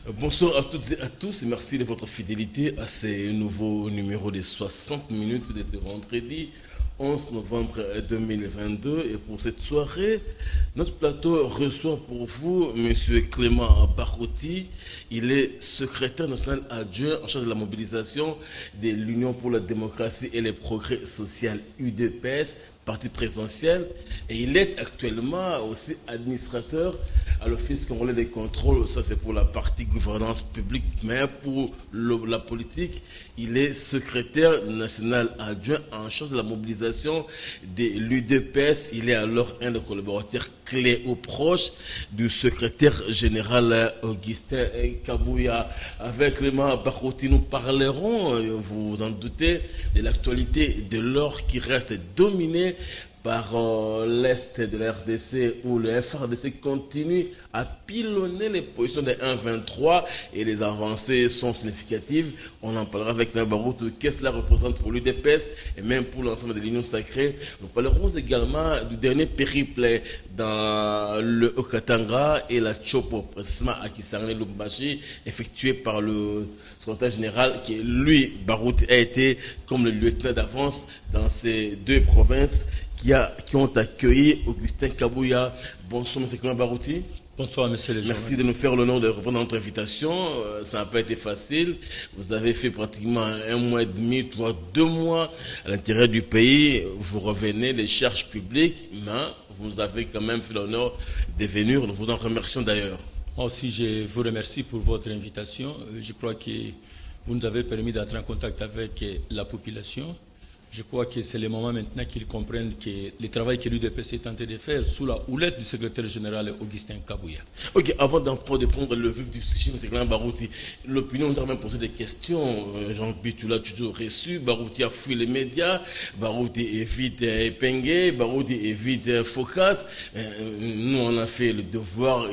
Bonsoir à toutes et à tous et merci de votre fidélité à ces nouveaux numéros des 60 minutes de ce vendredi 11 novembre 2022. Et pour cette soirée, notre plateau reçoit pour vous Monsieur Clément Barouti. Il est secrétaire national adjoint en charge de la mobilisation de l'Union pour la démocratie et les progrès social UDPS, parti présidentiel, et il est actuellement aussi administrateur à l'Office congolais des contrôles. Ça, c'est pour la partie gouvernance publique, mais pour la politique, il est secrétaire national adjoint en charge de la mobilisation de l'UDPS. Il est alors un des collaborateurs clés ou proches du secrétaire général Augustin Kabouya. Avec Clément Barouti, nous parlerons, vous vous en doutez, de l'actualité de l'or qui reste dominée par l'Est de la RDC, où le FRDC continue à pilonner les positions des 1-23 et les avancées sont significatives. On en parlera avec Nabarout, qu'est-ce que cela représente pour l'UDPS et même pour l'ensemble de l'Union sacrée. Nous parlerons également du dernier périple dans le Okatanga et la Chopo, précisément à Kisangani Lubumbashi, effectué par le secrétaire général qui, lui, Barout, a été comme le lieutenant d'avance dans ces deux provinces qui ont accueilli Augustin Kabouya. Bonsoir, M. Clément Barouti. Bonsoir, monsieur le journaliste. Merci de nous faire l'honneur de répondre à notre invitation. Ça n'a pas été facile. Vous avez fait pratiquement 1 mois et demi, 2 mois à l'intérieur du pays. Vous revenez des charges publiques, mais vous avez quand même fait l'honneur de venir. Nous vous en remercions d'ailleurs. Moi aussi, je vous remercie pour votre invitation. Je crois que vous nous avez permis d'entrer en contact avec la population. Je crois que c'est le moment maintenant qu'ils comprennent que le travail que l'UDPS est tenté de faire sous la houlette du secrétaire général Augustin Kabouya. Ok, avant de prendre le vif du sujet, M. Clément Barouti, l'opinion nous a même posé des questions. Jean-Pierre, tu l'as toujours reçu. Barouti a fui les médias. Barouti évite Pengue. Barouti évite Focas. Nous, on a fait le devoir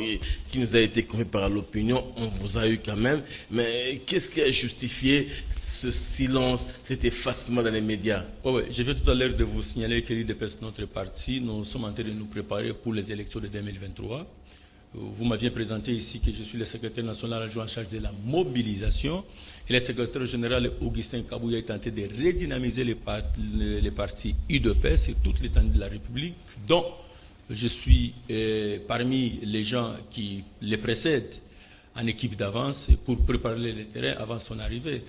qui nous a été confié par l'opinion. On vous a eu quand même. Mais qu'est-ce qui a justifié ce silence, cet effacement dans les médias? Oui, je viens tout à l'heure de vous signaler que l'UDPS, notre parti, nous sommes en train de nous préparer pour les élections de 2023. Vous m'aviez présenté ici que je suis le secrétaire national adjoint en charge de la mobilisation. Et le secrétaire général Augustin Kabouya est tenté de redynamiser les partis UDPS sur toute l'étendue de la République, dont je suis parmi les gens qui les précèdent en équipe d'avance pour préparer le terrain avant son arrivée.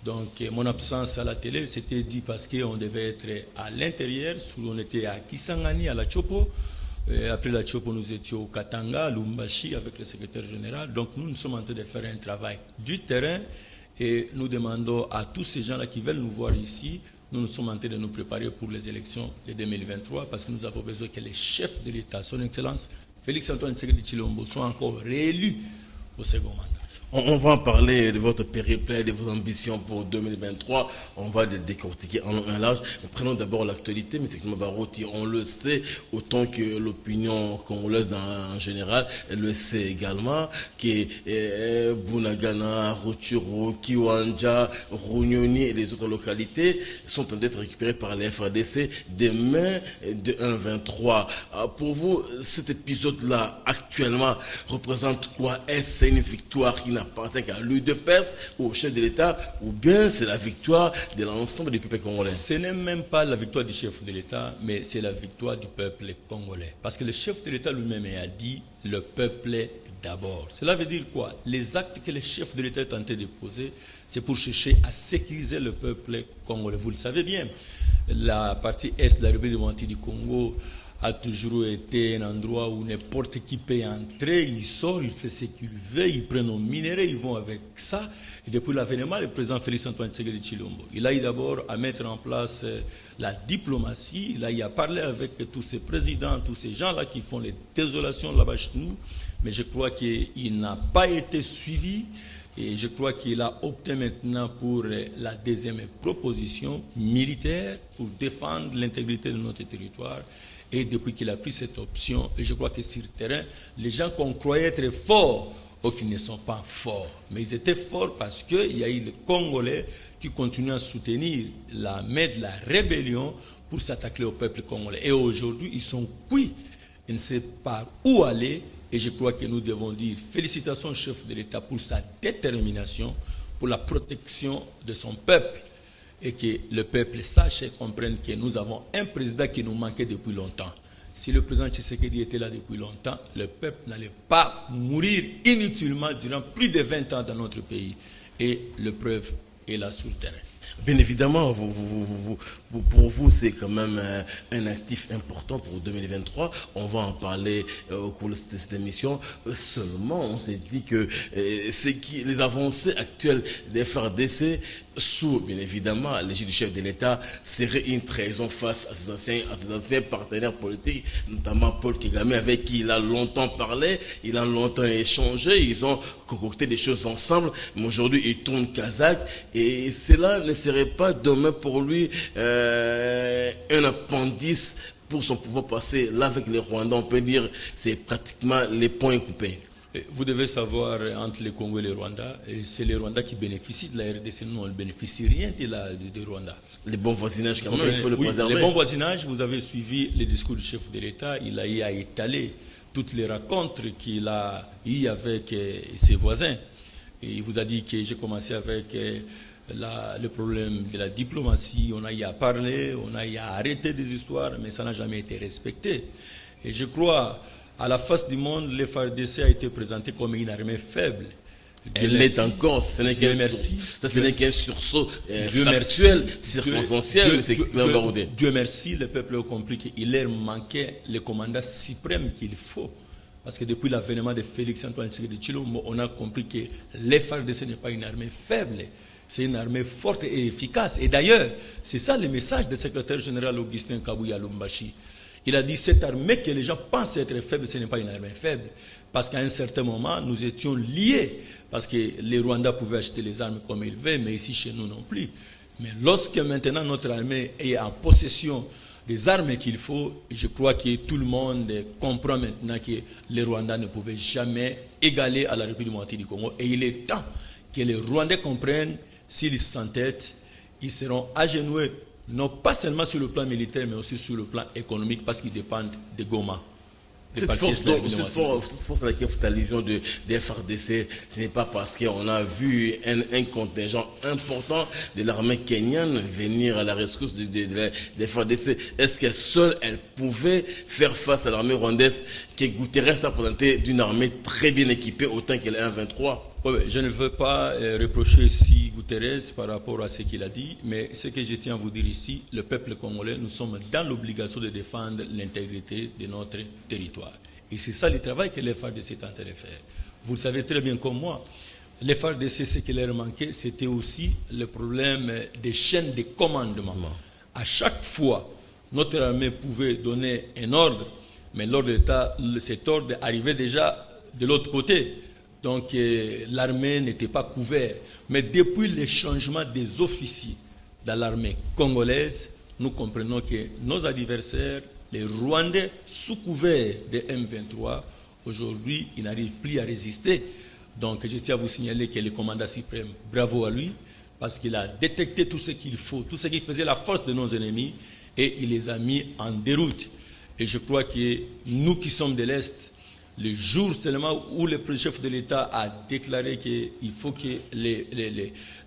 Donc, mon absence à la télé, c'était dit parce qu'on devait être à l'intérieur, on était à Kisangani, à la Chopo. Après la Chopo, nous étions au Katanga, à Lubumbashi, avec le secrétaire général. Donc, nous sommes en train de faire un travail du terrain et nous demandons à tous ces gens-là qui veulent nous voir ici, nous sommes en train de nous préparer pour les élections de 2023 parce que nous avons besoin que les chefs de l'État, son Excellence Félix-Antoine Tshisekedi Tshilombo, soient encore réélus au second mandat. On va en parler de votre périple, de vos ambitions pour 2023. On va les décortiquer en long et en large. Mais prenons d'abord l'actualité. Mais c'est que Barouti, on le sait, autant que l'opinion congolaise en général, elle le sait également, que Bunagana, Rutshuru, Kiwanja, Runyoni et les autres localités sont en train d'être récupérées par les FADC demain de 1-23. Pour vous, cet épisode-là, actuellement, représente quoi? Est-ce une victoire qui n'appartient qu'à l'UDPS ou au chef de l'État, ou bien c'est la victoire de l'ensemble du peuple congolais? Ce n'est même pas la victoire du chef de l'État, mais c'est la victoire du peuple congolais. Parce que le chef de l'État lui-même a dit le peuple d'abord. Cela veut dire quoi? Les actes que le chef de l'État est tenté de poser, c'est pour chercher à sécuriser le peuple congolais. Vous le savez bien, la partie est de la République démocratique du Congo a toujours été un endroit où n'importe qui peut entrer, il sort, il fait ce qu'il veut, ils prennent nos minéraux, ils vont avec ça. Et depuis l'avènement, le président Félix-Antoine Tshisekedi Tshilombo, il a eu d'abord à mettre en place la diplomatie, il a eu à parler avec tous ces présidents, tous ces gens-là qui font les désolations là-bas chez nous, mais je crois qu'il n'a pas été suivi. Et je crois qu'il a opté maintenant pour la deuxième proposition militaire pour défendre l'intégrité de notre territoire. Et depuis qu'il a pris cette option, je crois que sur le terrain, les gens qu'on croyait être forts, ou qui ne sont pas forts. Mais ils étaient forts parce qu'il y a eu les Congolais qui continuent à soutenir la main de la rébellion pour s'attaquer au peuple congolais. Et aujourd'hui, ils sont cuits. Ils ne savent pas où aller. Et je crois que nous devons dire félicitations au chef de l'État pour sa détermination, pour la protection de son peuple. Et que le peuple sache et comprenne que nous avons un président qui nous manquait depuis longtemps. Si le président Tshisekedi était là depuis longtemps, le peuple n'allait pas mourir inutilement durant plus de 20 ans dans notre pays. Et le preuve est là sur le terrain. Bien évidemment, pour vous, c'est quand même un actif important pour 2023. On va en parler au cours de cette émission. Seulement, on s'est dit que les avancées actuelles des FARDC, sous, bien évidemment, l'égide du chef de l'État, serait une trahison face à ses anciens partenaires politiques, notamment Paul Kagame, avec qui il a longtemps parlé, il a longtemps échangé, ils ont concocté des choses ensemble, mais aujourd'hui, il tourne kazakh, et cela ne serait pas demain pour lui un appendice pour son pouvoir passer. Là, avec les Rwandais, on peut dire c'est pratiquement les points coupés. Vous devez savoir, entre les Congo et les Rwandais, c'est les Rwandais qui bénéficient de la RDC. Nous, on ne bénéficie rien de Rwanda. Les bons voisinages, quand même, il faut le préserver. Les bons voisinages, vous avez suivi les discours du chef de l'État. Il a eu à étaler toutes les rencontres qu'il a eues avec ses voisins. Et il vous a dit que j'ai commencé avec le problème de la diplomatie. On a eu à parler, on a eu à arrêter des histoires, mais ça n'a jamais été respecté. Et je crois... À la face du monde, le FARDC a été présenté comme une armée faible. Elle l'est encore, ce n'est qu'un sursaut factuel, circonstanciel. Dieu merci, le peuple a compris qu'il leur manquait le commandant suprême qu'il faut. Parce que depuis l'avènement de Félix Antoine Tshisekedi Tshilombo, on a compris que le FARDC n'est pas une armée faible. C'est une armée forte et efficace. Et d'ailleurs, c'est ça le message du secrétaire général Augustin Kabuya Lumbashi. Il a dit, cette armée que les gens pensent être faible, ce n'est pas une armée faible. Parce qu'à un certain moment, nous étions liés. Parce que les Rwandais pouvaient acheter les armes comme ils veulent, mais ici, chez nous non plus. Mais lorsque maintenant notre armée est en possession des armes qu'il faut, je crois que tout le monde comprend maintenant que les Rwandais ne pouvaient jamais égaler à la République démocratique du Congo. Et il est temps que les Rwandais comprennent, s'ils s'entêtent, ils seront agenouillés, non pas seulement sur le plan militaire, mais aussi sur le plan économique, parce qu'ils dépendent de Goma. Cette force à laquelle vous faites allusion des FARDC, ce n'est pas parce qu'on a vu un contingent important de l'armée kenyane venir à la rescousse des FARDC. Est-ce que seule elle pouvait faire face à l'armée rwandaise que Guterres a présenté d'une armée très bien équipée, autant qu'elle est 1-23? Oui, je ne veux pas reprocher ici Guterres par rapport à ce qu'il a dit, mais ce que je tiens à vous dire ici, le peuple congolais, nous sommes dans l'obligation de défendre l'intégrité de notre territoire. Et c'est ça le travail que les FARDC est en train de faire. Vous le savez très bien comme moi, les FARDC, ce qui leur manquait, c'était aussi le problème des chaînes de commandement. À chaque fois, notre armée pouvait donner un ordre, mais l'ordre d'État, cet ordre arrivait déjà de l'autre côté. Donc l'armée n'était pas couverte. Mais depuis le changement des officiers dans l'armée congolaise, nous comprenons que nos adversaires, les Rwandais, sous couvert de M23, aujourd'hui, ils n'arrivent plus à résister. Donc je tiens à vous signaler que le commandant suprême, bravo à lui, parce qu'il a détecté tout ce qu'il faut, tout ce qui faisait la force de nos ennemis, et il les a mis en déroute. Et je crois que nous qui sommes de l'Est, le jour seulement où le chef de l'État a déclaré qu'il faut que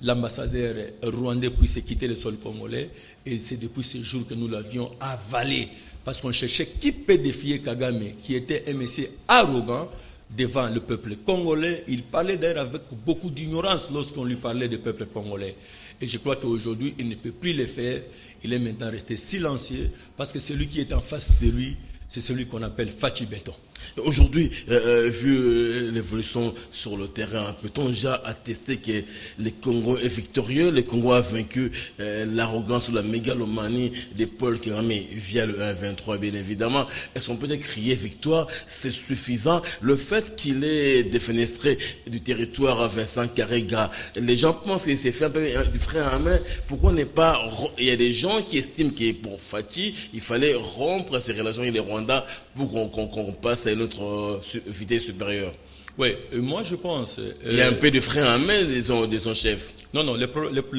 l'ambassadeur rwandais puisse quitter le sol congolais, et c'est depuis ce jour que nous l'avions avalé, parce qu'on cherchait qui peut défier Kagame, qui était un monsieur arrogant devant le peuple congolais. Il parlait d'ailleurs avec beaucoup d'ignorance lorsqu'on lui parlait du peuple congolais. Et je crois qu'aujourd'hui, il ne peut plus le faire. Il est maintenant resté silencieux, parce que celui qui est en face de lui, c'est celui qu'on appelle Fachi Béton. Aujourd'hui, vu l'évolution sur le terrain, peut-on déjà attester que le Congo est victorieux? Le Congo a vaincu l'arrogance ou la mégalomanie de Paul Kagame via le 1-23, bien évidemment. Est-ce qu'on peut dire crier victoire? C'est suffisant. Le fait qu'il ait défenestré du territoire à Vincent Karega, les gens pensent qu'il s'est fait un peu du frein à main. Pourquoi n'est pas... Il y a des gens qui estiment que pour Fachi, il fallait rompre ses relations avec les Rwandais pour qu'on passe à une autre vitesse supérieure. Oui, moi je pense... il y a un peu de frein à main des son chefs. Non, le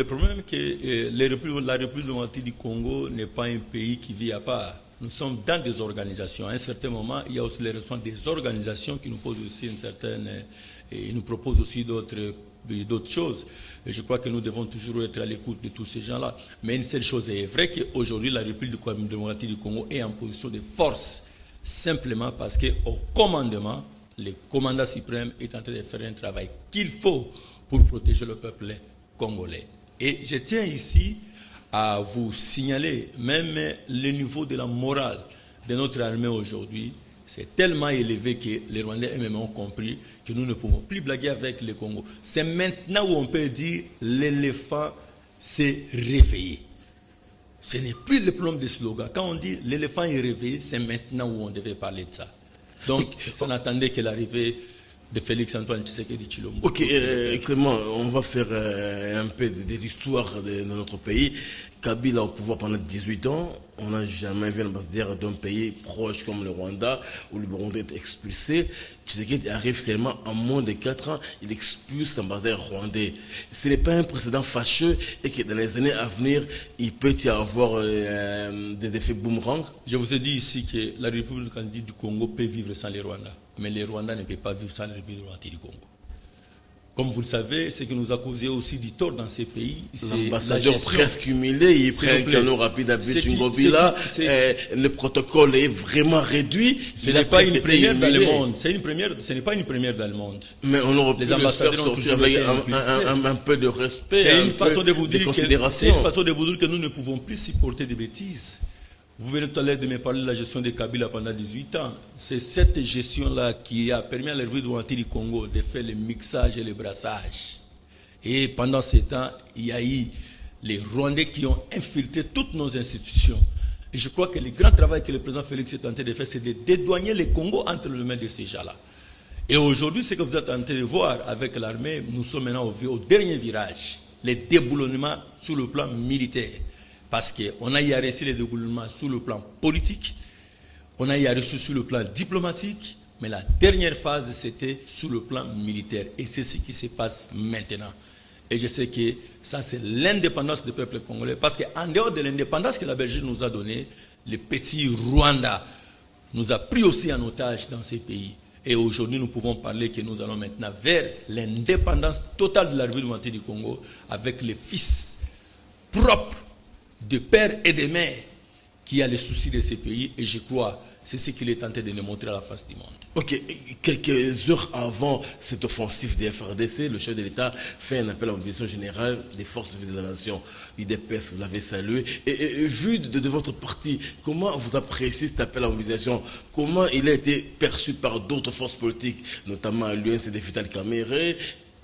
problème est que la République démocratique du Congo n'est pas un pays qui vit à part. nous sommes dans des organisations. À un certain moment, il y a aussi les responsables des organisations qui nous posent aussi une certaine... et nous proposent aussi d'autres choses. Et je crois que nous devons toujours être à l'écoute de tous ces gens-là. Mais une seule chose est vraie, qu'aujourd'hui, la République démocratique du Congo est en position de force, simplement parce qu'au commandement, le commandant suprême est en train de faire un travail qu'il faut pour protéger le peuple congolais. Et je tiens ici à vous signaler, même le niveau de la morale de notre armée aujourd'hui, c'est tellement élevé que les Rwandais eux-mêmes ont compris que nous ne pouvons plus blaguer avec le Congo. C'est maintenant où on peut dire l'éléphant s'est réveillé. Ce n'est plus le problème des slogans. Quand on dit l'éléphant est réveillé, c'est maintenant où on devait parler de ça. Donc, on attendait que l'arrivée de Félix-Antoine Tshisekedi Tshilombo. Ok, Clément, on va faire un peu de l'histoire de notre pays. Kabila au pouvoir pendant 18 ans, on n'a jamais vu l'ambassadeur d'un pays proche comme le Rwanda, où le Burundi est expulsé. Tshisekedi arrive seulement en moins de 4 ans, il expulse l'ambassadeur rwandais. Ce n'est pas un précédent fâcheux et que dans les années à venir, il peut y avoir des effets boomerang. Je vous ai dit ici que la République du Congo peut vivre sans les Rwandais, mais les Rwandais ne peuvent pas vivre sans la République du Congo. Comme vous le savez, ce qui nous a causé aussi du tort dans ces pays, c'est l'ambassadeur presque humilié, il prend un canot rapide à Béchingobila, le protocole est vraiment réduit. Ce n'est pas une première dans le monde. Ce n'est pas une première dans le monde. Mais on aurait pu le faire sortir avec un peu de respect. C'est une façon de vous dire que nous ne pouvons plus supporter des bêtises. Vous venez tout à l'heure de me parler de la gestion de Kabila pendant 18 ans. C'est cette gestion-là qui a permis à la République du Congo de faire le mixage et le brassage. Et pendant ce temps, il y a eu les Rwandais qui ont infiltré toutes nos institutions. Et je crois que le grand travail que le président Félix est tenté de faire, c'est de dédouaner le Congo entre les mains de ces gens-là. Et aujourd'hui, ce que vous êtes en train de voir avec l'armée, nous sommes maintenant au dernier virage. Les déboulonnements sur le plan militaire. Parce qu'on a y réussi les déboulonnements sur le plan politique, on a y réussi sur le plan diplomatique, mais la dernière phase, c'était sur le plan militaire. Et c'est ce qui se passe maintenant. Et je sais que ça, c'est l'indépendance du peuple congolais. Parce qu'en dehors de l'indépendance que la Belgique nous a donnée, le petit Rwanda nous a pris aussi en otage dans ces pays. Et aujourd'hui, nous pouvons parler que nous allons maintenant vers l'indépendance totale de la République du Congo avec les fils propres de pères et de mères qui a les soucis de ces pays, et je crois c'est ce qu'il est tenté de nous montrer à la face du monde. Ok, quelques heures avant cette offensive des FRDC, le chef de l'État fait un appel à la mobilisation générale des forces vives de la nation. UDPS, vous l'avez salué. Et vu de votre parti, comment vous appréciez cet appel à la mobilisation? Comment il a été perçu par d'autres forces politiques, notamment l'UNC de Vital Kamerhe?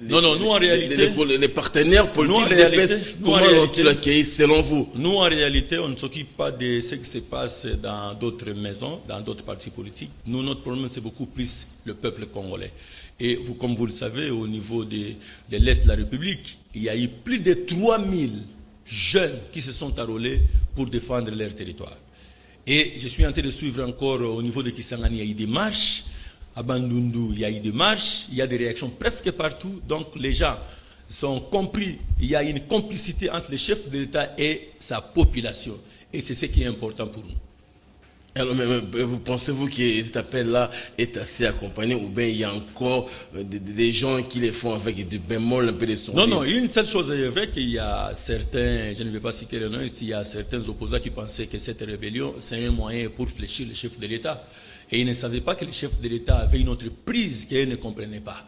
Nous en réalité, les partenaires politiques comment ont-ils accueilli selon vous? Nous en réalité, on ne s'occupe pas de ce qui se passe dans d'autres maisons, dans d'autres partis politiques. Nous, notre problème, c'est beaucoup plus le peuple congolais. Et vous, comme vous le savez, au niveau de l'Est de la République, il y a eu plus de 3000 jeunes qui se sont enrôlés pour défendre leur territoire. Et je suis en train de suivre encore au niveau de Kisangani, il y a eu des marches. À Bandundu, il y a eu des marches, il y a des réactions presque partout. Donc les gens sont compris, il y a une complicité entre le chef de l'État et sa population. Et c'est ce qui est important pour nous. Alors, mais vous pensez-vous que cet appel-là est assez accompagné, ou bien il y a encore des gens qui les font avec du bémol, un peu de sourire? Non, une seule chose est vraie, qu'il y a certains, je ne vais pas citer le nom, il y a certains opposants qui pensaient que cette rébellion, c'est un moyen pour fléchir le chef de l'État. Et ils ne savaient pas que le chef de l'État avait une autre prise qu'ils ne comprenaient pas.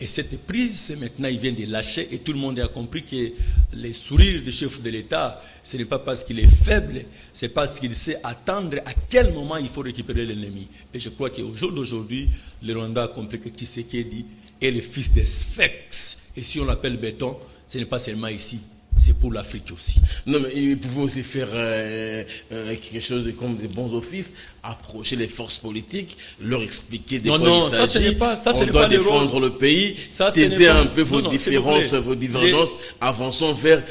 Et cette prise, c'est maintenant, il vient de lâcher, et tout le monde a compris que les sourires du chef de l'État, ce n'est pas parce qu'il est faible, c'est parce qu'il sait attendre à quel moment il faut récupérer l'ennemi. Et je crois qu'au jour d'aujourd'hui, le Rwanda a compris que Tshisekedi est le fils des Sphinx. Et si on l'appelle béton, ce n'est pas seulement ici. C'est pour l'Afrique aussi. Non, mais il pouvait aussi faire quelque chose comme des bons offices, approcher les forces politiques, leur expliquer des quoi il s'agit. On doit défendre le pays, taiser un peu vos différences, vos divergences, avançons vers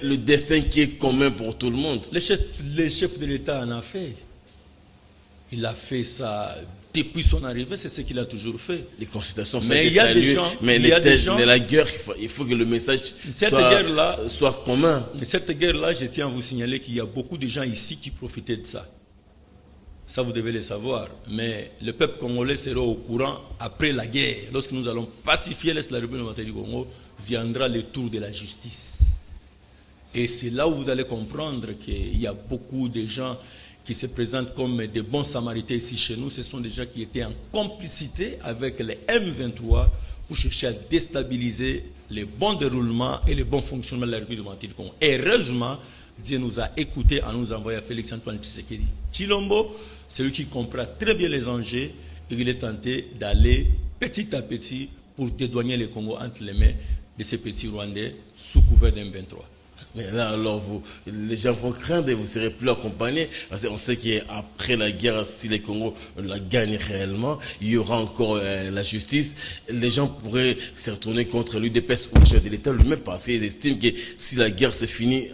le destin qui est commun pour tout le monde. Le chef de l'État en a fait. Il a fait ça depuis son arrivée, c'est ce qu'il a toujours fait. Les consultations, mais il y a des gens, mais la guerre, il faut que le message soit commun. Cette guerre-là, je tiens à vous signaler qu'il y a beaucoup de gens ici qui profitaient de ça. Ça, vous devez le savoir. Mais le peuple congolais sera au courant après la guerre. Lorsque nous allons pacifier l'Est de la République démocratique du Congo, viendra le tour de la justice. Et c'est là où vous allez comprendre qu'il y a beaucoup de gens qui se présentent comme des bons samaritains ici chez nous. Ce sont des gens qui étaient en complicité avec les M23 pour chercher à déstabiliser les bons déroulements et les bons fonctionnements de la République démocratique du Congo. Et heureusement, Dieu nous a écoutés en nous envoyant Félix-Antoine Tshisekedi Tshilombo. C'est lui qui comprend très bien les enjeux et il est tenté d'aller petit à petit pour dédouaner le Congo entre les mains de ces petits Rwandais sous couvert d'M23. Mais là, alors, les gens vont craindre et vous ne serez plus accompagnés. Parce qu'on sait qu'après la guerre, si les Congos la gagnent réellement, il y aura encore la justice. Les gens pourraient se retourner contre l'UDPS ou le chef de l'État lui-même parce qu'ils estiment que si la guerre se finit,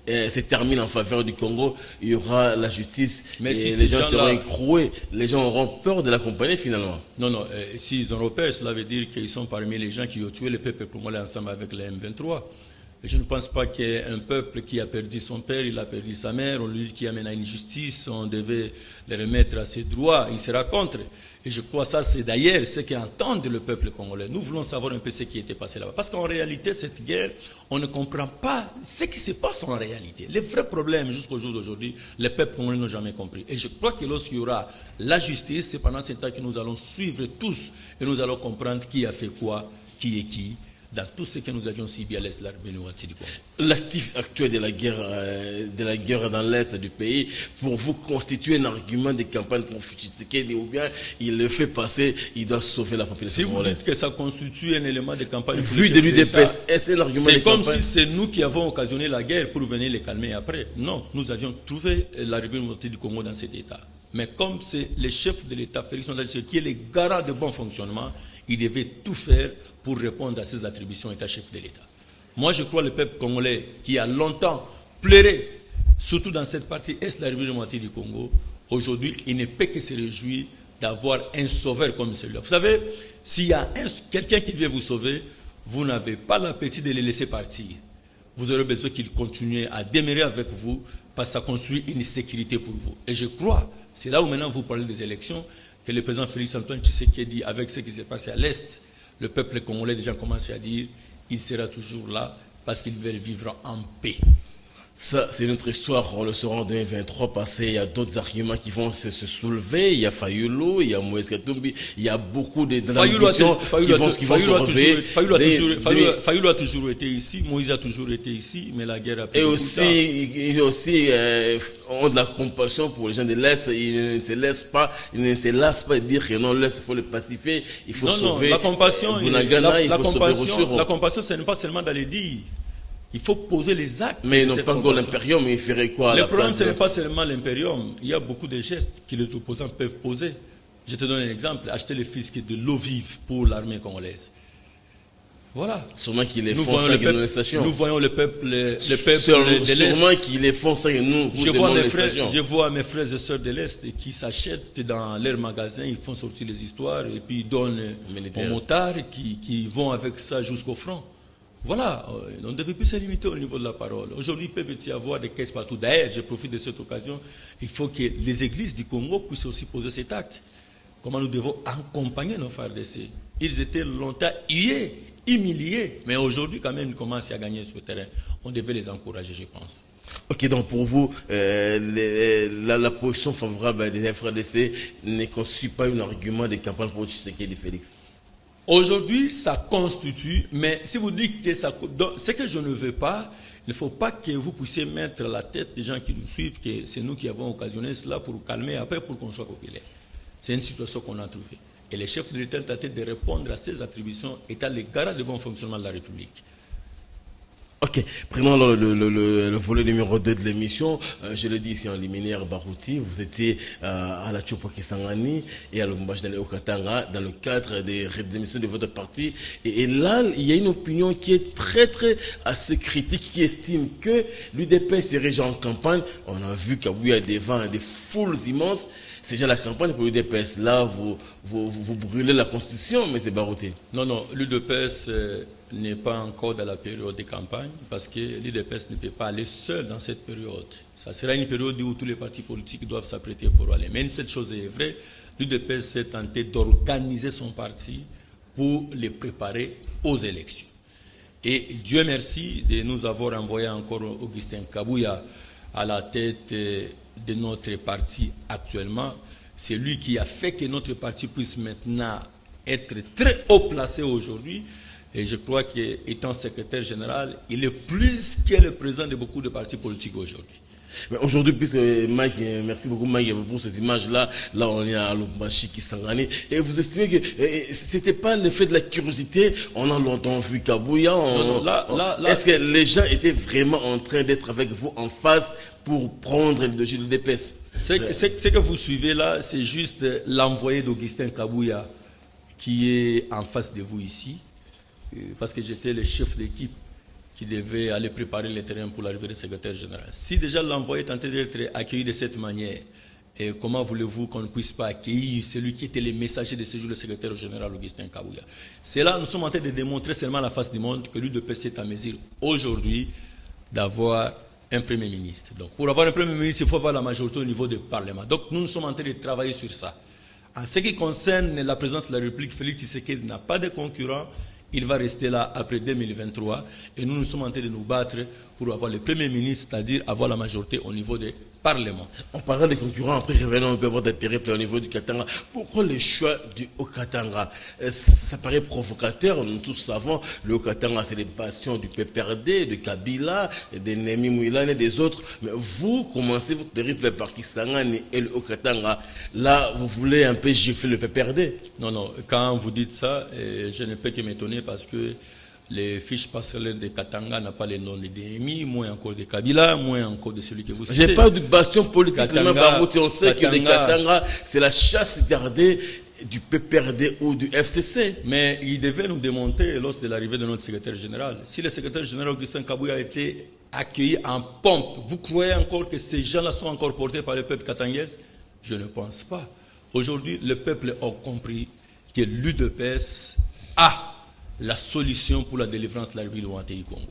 se termine en faveur du Congo, il y aura la justice. Mais et si les gens seront écroués. Les gens auront peur de l'accompagner finalement. Non, s'ils ont repère, cela veut dire qu'ils sont parmi les gens qui ont tué le peuple congolais ensemble avec les M23. Je ne pense pas qu'il y ait un peuple qui a perdu son père, il a perdu sa mère, on lui dit qu'il amène à une justice, on devait le remettre à ses droits, il sera contre. Et je crois que ça, c'est d'ailleurs ce qu'entend le peuple congolais. Nous voulons savoir un peu ce qui était passé là-bas. Parce qu'en réalité, cette guerre, on ne comprend pas ce qui se passe en réalité. Les vrais problèmes jusqu'au jour d'aujourd'hui, les peuples congolais n'ont jamais compris. Et je crois que lorsqu'il y aura la justice, c'est pendant ce temps que nous allons suivre tous et nous allons comprendre qui a fait quoi, qui est qui, dans tout ce que nous avions subi à l'Est de la République démocratique du Congo. L'actif actuel de la guerre dans l'Est du pays, pour vous, constitue un argument de campagne pour Tshisekedi ou bien il le fait passer, il doit sauver la population congolaise? Si vous dites que ça constitue un élément de campagne pour vu de l'UDPS, est-ce un argument de campagne? C'est comme si c'est nous qui avons occasionné la guerre pour venir les calmer après. Non, nous avions trouvé la République démocratique du Congo dans cet état. Mais comme c'est le chef de l'État, Félix-Antoine Tshisekedi, qui est le garant de bon fonctionnement, il devait tout faire pour répondre à ses attributions état chef de l'État. Moi, je crois que le peuple congolais, qui a longtemps pleuré, surtout dans cette partie est de la République démocratique du Congo, aujourd'hui, il ne peut que se réjouir d'avoir un sauveur comme celui-là. Vous savez, s'il y a quelqu'un qui vient vous sauver, vous n'avez pas l'appétit de le laisser partir. Vous aurez besoin qu'il continue à demeurer avec vous, parce que ça construit une sécurité pour vous. Et je crois, c'est là où maintenant vous parlez des élections, que le président Félix-Antoine Tshisekedi, avec ce qui s'est passé à l'Est, le peuple congolais déjà commencé à dire il sera toujours là parce qu'il veut vivre en paix. Ça, c'est notre histoire, on le saura en 2023, parce qu'il y a d'autres arguments qui vont se soulever. Il y a Fayulu, il y a Moïse Katumbi, il y a beaucoup d'ambitions qui vont se relever. Fayulu a toujours été ici, Moïse a toujours été ici, mais la guerre a pris beaucoup de temps. Ont de la compassion pour les gens de l'Est, ils ne se lassent pas de dire que non, l'Est, il faut le pacifier, il faut sauver. La compassion, la compassion, ce n'est pas seulement d'aller dire. Il faut poser les actes. Mais non pas encore l'impérium, il ferait quoi? Le problème, ce n'est pas seulement l'impérium. Il y a beaucoup de gestes que les opposants peuvent poser. Je te donne un exemple. Acheter le fisc de l'eau vive pour l'armée congolaise. Voilà. Sûrement qu'ils les font ça que nous les sachions. Nous voyons le peuple de l'Est. Sûrement qu'ils les font ça que nous les sachions. Je vois mes frères et sœurs de l'Est qui s'achètent dans leurs magasins, ils font sortir les histoires et puis ils donnent aux motards qui vont avec ça jusqu'au front. Voilà, on ne devait plus se limiter au niveau de la parole. Aujourd'hui, il peut y avoir des caisses partout. D'ailleurs, je profite de cette occasion, il faut que les églises du Congo puissent aussi poser cet acte. Comment nous devons accompagner nos frères d'essai. Ils étaient longtemps hués, humiliés, mais aujourd'hui, quand même, ils commencent à gagner sur le terrain. On devait les encourager, je pense. Ok, donc pour vous, la position favorable des frères d'essai ne constitue pas un argument de campagne pour Tshisekedi Félix? Aujourd'hui, ça constitue, mais si vous dites que ça... Ce que je ne veux pas, il ne faut pas que vous puissiez mettre la tête des gens qui nous suivent, que c'est nous qui avons occasionné cela pour calmer, après pour qu'on soit populaire. C'est une situation qu'on a trouvée. Et les chefs de l'État ont tenté de répondre à ces attributions étant les garants de bon fonctionnement de la République. Ok, prenons le volet numéro 2 de l'émission. Je le dis ici en liminaire, Barouti, vous étiez à la Tchopo Kisangani et à l'Ombach dans le Okatanga dans le cadre des rédémissions de votre parti. Et là, il y a une opinion qui est très assez critique, qui estime que l'UDPS est déjà en campagne. On a vu qu'il y a des vents, des foules immenses. C'est déjà la campagne pour l'UDPS. Là, vous brûlez la Constitution, mais c'est Barouti. Non, l'UDPS n'est pas encore dans la période de campagne parce que l'UDPS ne peut pas aller seul dans cette période. Ça sera une période où tous les partis politiques doivent s'apprêter pour aller. Mais cette chose est vraie, l'UDPS s'est tenté d'organiser son parti pour les préparer aux élections. Et Dieu merci de nous avoir envoyé encore Augustin Kabouya à la tête de notre parti actuellement. C'est lui qui a fait que notre parti puisse maintenant être très haut placé aujourd'hui. Et je crois qu'étant secrétaire général, il est plus que le président de beaucoup de partis politiques aujourd'hui. Mais aujourd'hui, puisque Mike, merci beaucoup Mike pour cette image-là, là on est à Lubumbashi qui s'engane. Et vous estimez que c'était pas le fait de la curiosité, on a longtemps vu Kabouya, est-ce que les gens étaient vraiment en train d'être avec vous en face pour prendre le dossier de l'UDPS? Ce que vous suivez là, c'est juste l'envoyé d'Augustin Kabouya qui est en face de vous ici, parce que j'étais le chef d'équipe qui devait aller préparer le terrain pour l'arrivée du secrétaire général. Si déjà l'envoyé tentait d'être accueilli de cette manière, et comment voulez-vous qu'on ne puisse pas accueillir celui qui était le messager de ce jour, le secrétaire général Augustin Kabouya? C'est là, nous sommes en train de démontrer seulement à la face du monde que l'UDPS est en mesure aujourd'hui d'avoir un Premier ministre. Donc, pour avoir un Premier ministre, il faut avoir la majorité au niveau du Parlement. Donc, nous sommes en train de travailler sur ça. En ce qui concerne la présidence de la République, Félix Tshisekedi n'a pas de concurrent. Il va rester là après 2023 et nous sommes en train de nous battre pour avoir le Premier ministre, c'est-à-dire avoir la majorité au niveau des parlements. On parlera des concurrents, après revenons, on peut avoir des périples au niveau du Katanga. Pourquoi le choix du Haut-Katanga? Ça paraît provocateur, nous tous savons, le Haut-Katanga c'est les passions du PPRD, de Kabila, de Nemi Mouilane et des autres. Mais vous commencez votre périple par Kisangani et le Haut-Katanga. Là, vous voulez un peu gifler le PPRD? Non, quand vous dites ça, je ne peux que m'étonner parce que les fiches parcellaires de Katanga n'ont pas les noms de Nemi, moins encore de Kabila, moins encore de celui que vous citez. J'ai pas de bastion politique, on sait que les Katanga, c'est la chasse gardée du PPRD ou du FCC. Mais il devait nous démontrer lors de l'arrivée de notre secrétaire général. Si le secrétaire général Augustin Kabouya a été accueilli en pompe, vous croyez encore que ces gens-là sont encore portés par le peuple katangais? Je ne pense pas. Aujourd'hui, le peuple a compris que l'UDPS a la solution pour la délivrance de la République du Congo.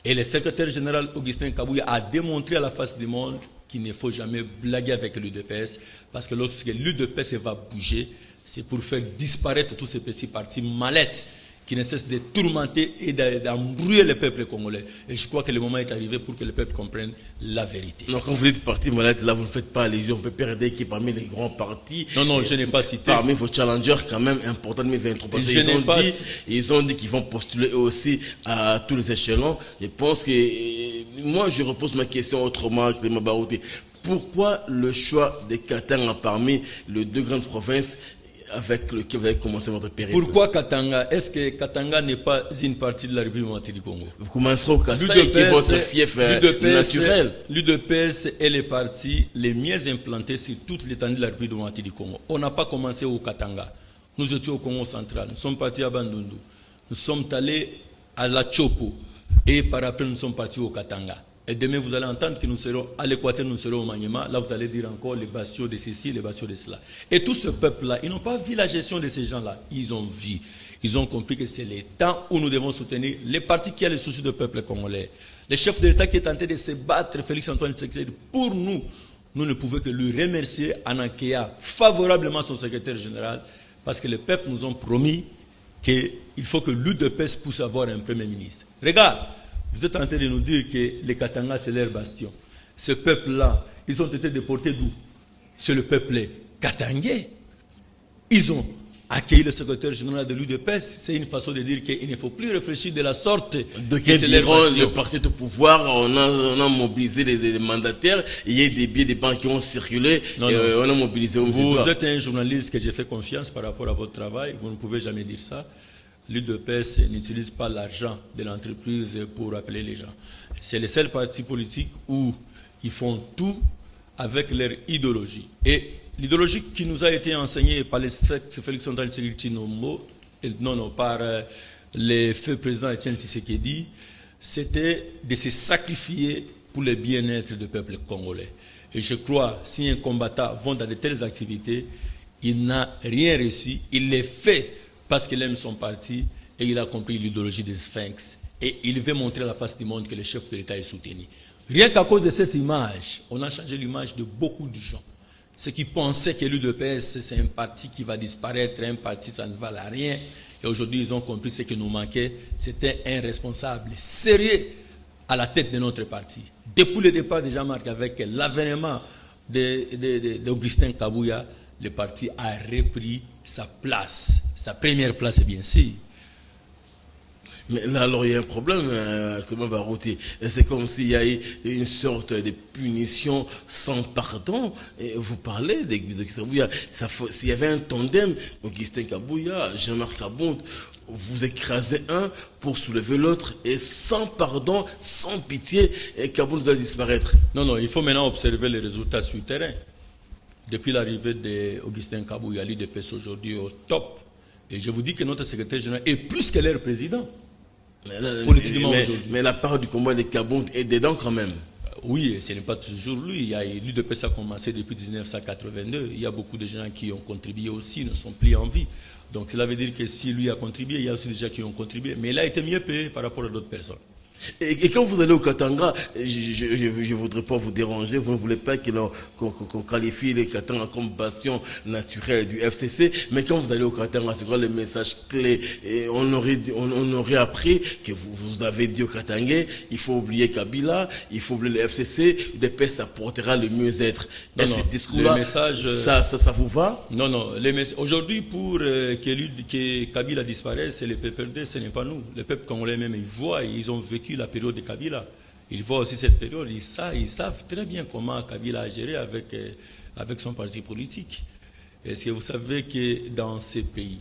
Et le secrétaire général Augustin Kabouya a démontré à la face du monde qu'il ne faut jamais blaguer avec l'UDPS, parce que lorsque l'UDPS va bouger, c'est pour faire disparaître tous ces petits partis mallettes qui ne cessent de tourmenter et d'embrouiller le peuple congolais. Et je crois que le moment est arrivé pour que le peuple comprenne la vérité. Donc quand vous dites parti malade, là vous ne faites pas allusion au PPRD qui est parmi les grands partis. Non, je n'ai pas cité. Parmi vos challengers quand même importants de 2023. Ils ont dit qu'ils vont postuler eux aussi à tous les échelons. Je pense que moi je repose ma question autrement que Clément Barouté. Pourquoi le choix des Katanga parmi les deux grandes provinces avec lequel vous avez commencé votre période? Pourquoi Katanga? Est-ce que Katanga n'est pas une partie de la République du Congo? Vous commencerez au Kassai, qui est votre fief naturel. L'UDPS est le parti les mieux implantés sur toute l'étendue de la République du Congo. On n'a pas commencé au Katanga. Nous étions au Congo central. Nous sommes partis à Bandundu. Nous sommes allés à La Chopo. Et par après, nous sommes partis au Katanga. Et demain, vous allez entendre que nous serons à l'Équateur, nous serons au Maniema. Là, vous allez dire encore les bastions de ceci, les bastions de cela. Et tout ce peuple-là, ils n'ont pas vu la gestion de ces gens-là. Ils ont vu. Ils ont compris que c'est le temps où nous devons soutenir les partis qui ont le souci du peuple congolais. Le chef de l'État qui est tenté de se battre, Félix-Antoine Tshisekedi, pour nous, nous ne pouvons que lui remercier en accueillant favorablement son secrétaire général, parce que le peuple nous ont promis qu'il faut que l'UDPS puisse avoir un premier ministre. Regarde. Vous êtes en train de nous dire que les Katanga, c'est leur bastion. Ce peuple-là, ils ont été déportés d'où? C'est le peuple katangais. Ils ont accueilli le secrétaire général de l'UDPS. C'est une façon de dire qu'il ne faut plus réfléchir de la sorte. De quel le parti au pouvoir, on a mobilisé les mandataires. Il y a des billets, des banques qui ont circulé. On a mobilisé. Vous êtes un journaliste que j'ai fait confiance par rapport à votre travail. Vous ne pouvez jamais dire ça. L'UDPS n'utilise pas l'argent de l'entreprise pour appeler les gens. C'est le seul parti politique où ils font tout avec leur idéologie. Et l'idéologie qui nous a été enseignée par les Félix-Antoine Tshisekedi par le feu président Etienne Tshisekedi, c'était de se sacrifier pour le bien-être du peuple congolais. Et je crois, si un combattant va dans de telles activités, il n'a rien reçu, il les fait parce qu'il aime son parti et il a compris l'idéologie des Sphinx. Et il veut montrer à la face du monde que le chef de l'État est soutenu. Rien qu'à cause de cette image, on a changé l'image de beaucoup de gens. Ceux qui pensaient que l'UDPS, c'est un parti qui va disparaître, un parti, ça ne valait rien. Et aujourd'hui, ils ont compris ce qui nous manquait. C'était un responsable sérieux à la tête de notre parti. Depuis le départ de Jean-Marc, avec l'avènement d'Augustin Kabouya, le parti a repris sa place, sa première place, bien sûr. Mais là, alors, il y a un problème, Thomas Barouti. C'est comme s'il y a eu une sorte de punition sans pardon. Et vous parlez d'Augustin Kabouya. S'il y avait un tandem, Augustin Kabouya, Jean-Marc Abound, vous écrasez un pour soulever l'autre et sans pardon, sans pitié, et Kabound doit disparaître. Non, il faut maintenant observer les résultats sur le terrain. Depuis l'arrivée d'Augustin Kabouya, l'UDPS aujourd'hui au top. Et je vous dis que notre secrétaire général est plus que leur président. Mais la part du combat de Kabound est dedans quand même. Oui, ce n'est pas toujours lui. L'UDPS a commencé depuis 1982. Il y a beaucoup de gens qui ont contribué aussi, ne sont plus en vie. Donc cela veut dire que si lui a contribué, il y a aussi des gens qui ont contribué. Mais il a été mieux payé par rapport à d'autres personnes. Et quand vous allez au Katanga, je voudrais pas vous déranger, vous ne voulez pas qu'on qualifie les Katanga comme bastion naturel du FCC, mais quand vous allez au Katanga, c'est quoi le message clé? Et on aurait appris que vous avez dit au Katangais, il faut oublier Kabila, il faut oublier le FCC, le PS apportera le mieux-être. Non, ce discours-là, ça vous va? Non, aujourd'hui pour que Kabila disparaisse, c'est le PPRD, ce n'est pas nous. Le peuple congolais même, ils voient, ils ont vécu la période de Kabila. Ils voient aussi cette période, ils savent très bien comment Kabila a géré avec son parti politique. Est-ce que vous savez que dans ces pays,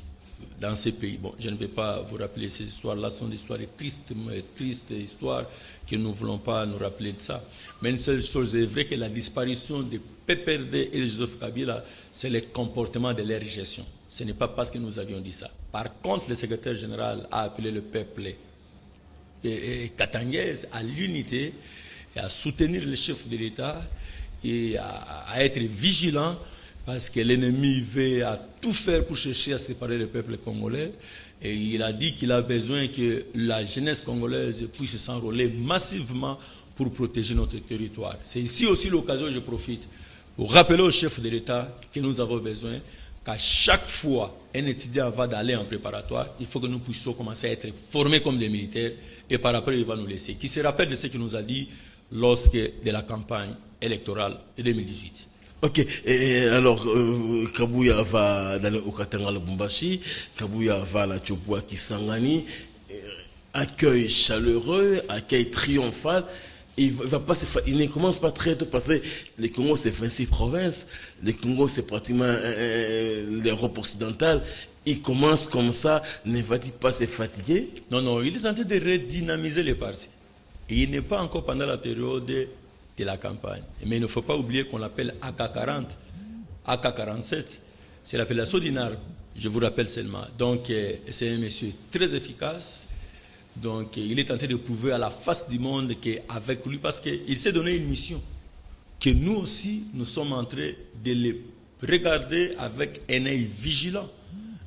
bon, je ne vais pas vous rappeler ces histoires-là, sont des histoires tristes histoires que nous ne voulons pas nous rappeler de ça. Mais une seule chose est vraie, que la disparition de PPRD et de Joseph Kabila, c'est le comportement de leur gestion. Ce n'est pas parce que nous avions dit ça. Par contre, le secrétaire général a appelé le peuple katangais à l'unité et à soutenir le chef de l'État et à être vigilant parce que l'ennemi veut à tout faire pour chercher à séparer le peuple congolais. Et il a dit qu'il a besoin que la jeunesse congolaise puisse s'enrôler massivement pour protéger notre territoire. C'est ici aussi l'occasion, je profite, pour rappeler au chef de l'État que nous avons besoin qu'à chaque fois un étudiant va d'aller en préparatoire, il faut que nous puissions commencer à être formés comme des militaires et par après il va nous laisser. Qui se rappelle de ce qu'il nous a dit lorsque de la campagne électorale de 2018. Ok, et alors Kabouya va dans au Katanga Lubumbashi, Kabouya va à la Tchopoua Kisangani, accueil chaleureux, accueil triomphal. Il ne commence pas très tôt parce que le Congo c'est 26 provinces, le Congo c'est pratiquement l'Europe occidentale. Il commence comme ça, ne va-t-il pas se fatiguer? Non, il est en train de redynamiser les partis. Et il n'est pas encore pendant la période de la campagne. Mais il ne faut pas oublier qu'on l'appelle AK-40, AK-47. C'est l'appellation d'Inar, je vous rappelle seulement. Donc c'est un monsieur très efficace. Donc il est en train de prouver à la face du monde qu'avec lui, parce qu'il s'est donné une mission, que nous aussi, nous sommes en train de le regarder avec un œil vigilant.